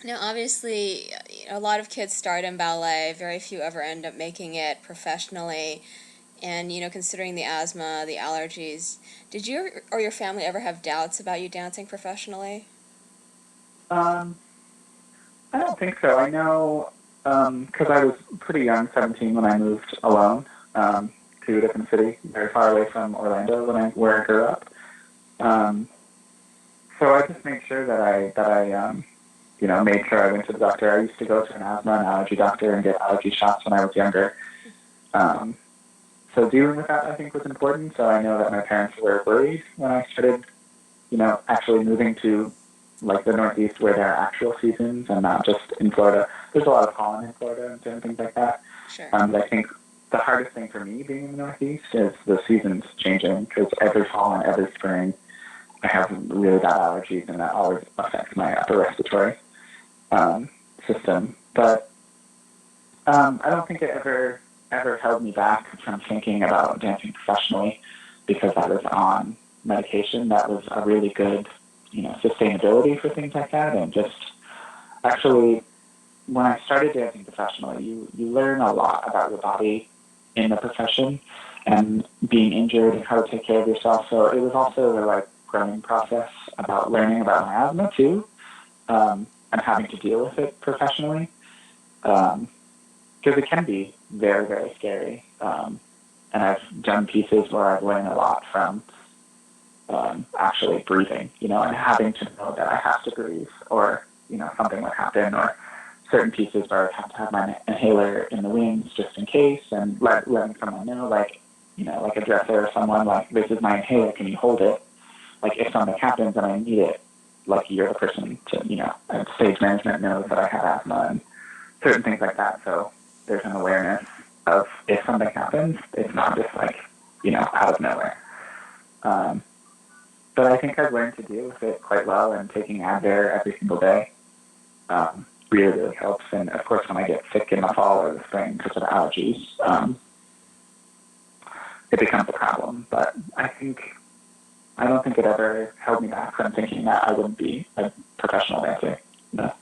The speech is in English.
Now, obviously, a lot of kids start in ballet. Very few ever end up making it professionally. And, considering the asthma, the allergies, did you or your family ever have doubts about you dancing professionally? Um, I don't think so. I know because I was pretty young, 17, when I moved alone to a different city, very far away from Orlando, where I grew up. Um, so I just made sure that I made sure I went to the doctor. I used to go to an asthma and allergy doctor and get allergy shots when I was younger. Um, so dealing with that, I think, was important. So I know that my parents were worried when I started, actually moving to like the Northeast where there are actual seasons and not just in Florida. There's a lot of pollen in Florida and different things like that. Sure. But I think the hardest thing for me being in the Northeast is the seasons changing because every fall and every spring I have really bad allergies and that always affects my upper respiratory um, system. But I don't think it ever held me back from thinking about dancing professionally because I was on medication that was a really good, sustainability for things like that. And just actually, when I started dancing professionally, you learn a lot about your body in the profession and being injured and how to take care of yourself. So it was also a like growing process about learning about my asthma too, and having to deal with it professionally. Um, because it can be very, very scary. And I've done pieces where I've learned a lot from actually breathing, and having to know that I have to breathe, or something would happen, or certain pieces where I have to have my inhaler in the wings just in case, and letting someone know, like a dresser or someone, like this is my inhaler, can you hold it? Like if something happens and I need it, like you're the person to, and stage management knows that I have asthma and certain things like that. So there's an awareness of if something happens, it's not just like, out of nowhere. Um, but I think I've learned to deal with it quite well, and taking Advair every single day really, really helps. And of course, when I get sick in the fall or the spring because of allergies, it becomes a problem. But I don't think it ever held me back from thinking that I wouldn't be a professional dancer. No.